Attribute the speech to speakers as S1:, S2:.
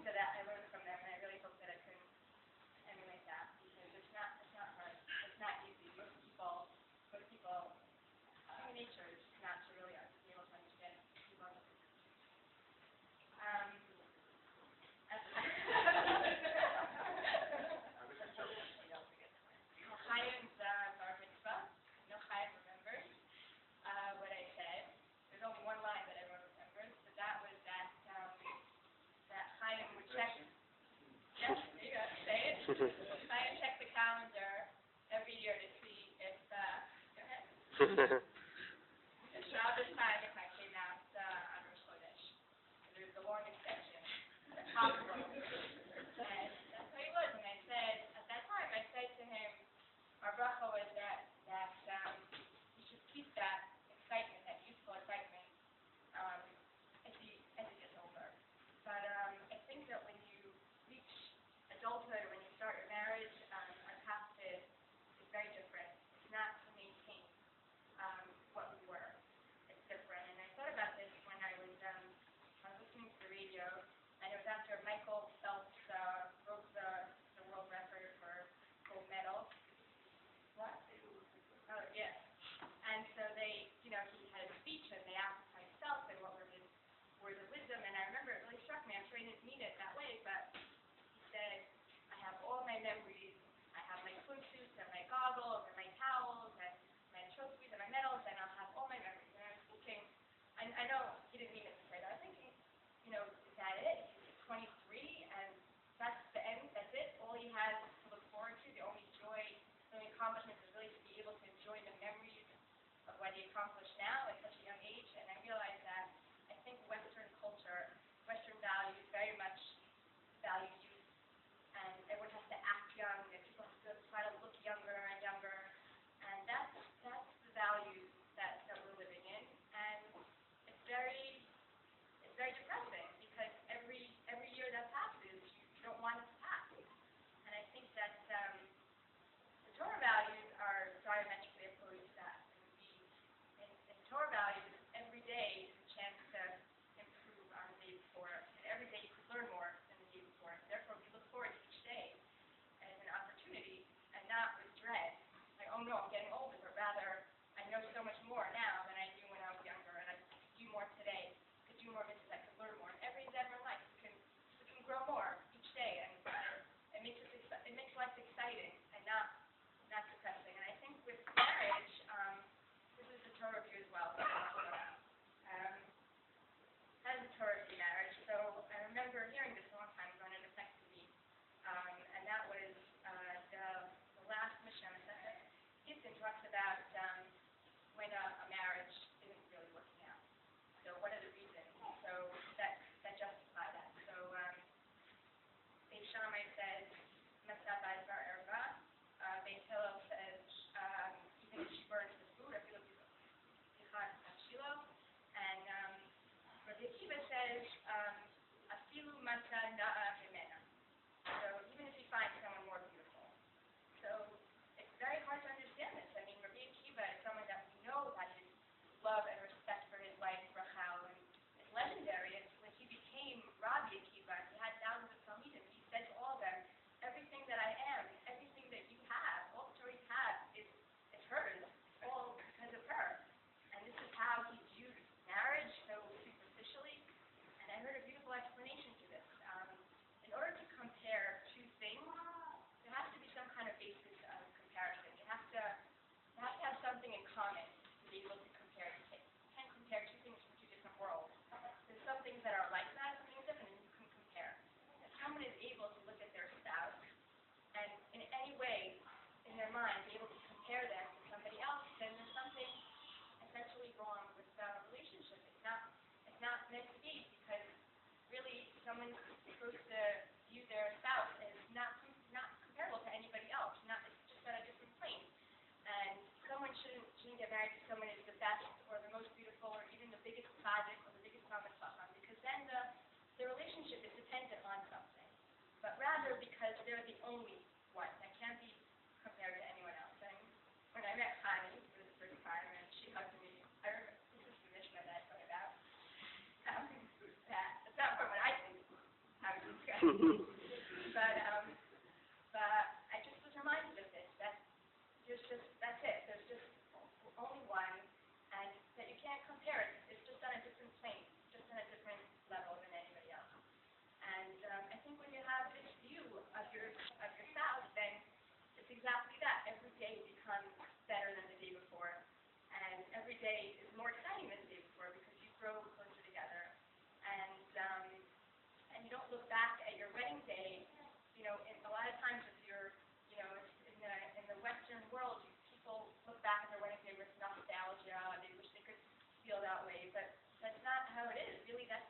S1: things that I learned from them, and I really hope that I can emulate that because it's not hard, it's not easy. Most people, human nature is not to really be able to understand people. Chaim's bar mitzvah. No, Chaim remembers what I said. There's only one line that everyone remembers, but that was that Chaim would check. Yes, you got to say it. Chaim checked the calendar every year to see if. Go ahead. If Shabbos time came out on Rosh Chodesh. There's the longest section, the top row. And that's how he was. And I said, at that time, I said to him, our bracha was that you should keep that excitement, that youthful excitement, as he gets older. But I think that when you reach adulthood, when you start your marriage, our path is very different. It's not to maintain what we were. It's different. And I thought about this when I was listening to the radio, and it was after Michael Phelps broke the world record for gold medal. What? Oh, yes. And so they, he had a speech, and they asked himself, and what were his words of wisdom, and I remember it really struck me. I'm sure he didn't mean it that way, but he said, I have all my memories. I have my swimsuits, and my goggles, and my towels, and my trophies, and my medals, and I'll have all my memories. And I was thinking, I know he didn't mean it to say that. I was thinking, is that it? He's 23, and that's the end, that's it? All he has to look forward to, the only joy, the only accomplishment is really to be able to enjoy the memories of what he accomplished now at such a young age. And I realized that I think Western culture, Western values very much value youth, and everyone has to act young, and people have to try to look younger and younger, and that's the values that we're living in, and it's very depressing because every year that passes, you don't want it to pass, and I think that the Torah values are diametrically opposed to that. In Torah values, every day is a chance to improve on the day before, and every day you could learn more than the day before. Therefore, we look forward to each day as an opportunity and not with dread. Like, oh no, I'm getting older, but rather I know so much more now than I knew when I was younger, and I could do more today, could do more business, I could learn more. In every endeavor in life, we can grow more each day, and it makes life exciting and not depressing. And I think with marriage, this is the Torah view as well. How does the Torah view marriage? So I remember hearing this a long time ago, and it affected me. And that was the last Mishnah. Gibson talks about when a marriage isn't really working out. So what are the reasons? So that justify that. So Beis Shammai says, Matzah Bar Erva. Beis Hillel says, even if she burns the food, I feel Shiloh. And Rabbi Akiva says, Afilu Matzah Na'a Himena. So even if you find someone more beautiful. So it's very hard to understand this. I mean, Rabbi Akiva is someone that we know that his love and respect for his wife, Rochelle, and is legendary. And when he became Rabbi Akiva, he had thousands of Talmidim. He said to all of them, everything that I am, everything that you have, all the Torah you have, is hers. It's all because of her. And this is how he viewed marriage so superficially. And I heard a beautiful explanation to this. In order to compare two things, there has to be some kind of basis of comparison. You have to have something in common to be able to compare. You can't compare two things from two different worlds. There's some things that are like that, something different, and you can compare. If someone is able to look at their spouse and in any way in their mind be able to compare them to somebody else, then there's something essentially wrong with the relationship. It's not meant to be, because really someone's supposed to view their spouse as not comparable to anybody else. It's just on a different plane. And someone shouldn't get married to someone who's the best or the most beautiful or even the biggest tzaddik or the biggest talmid chacham, because then the relationship is dependent on something. But rather because they're the only one that can't be compared to anyone else. And when I met Connie for the first time and she hugged me, I remember, this is the Mishnah that I thought about. That's not from what I think how to describe but I just was reminded of this, that that's it. There's just only one, and that you can't compare it. It's just on a different plane, just on a different level than anybody else. And I think when you have this view of yourself, then it's exactly that. Every day becomes better than the day before, and every day is more exciting than the day before because you grow closer together. And you don't look back at your wedding day. You know, a lot of times if you're, you know, in the Western world, people look back at their wedding day with nostalgia. They wish they could feel that way, but that's not how it is. Really, that's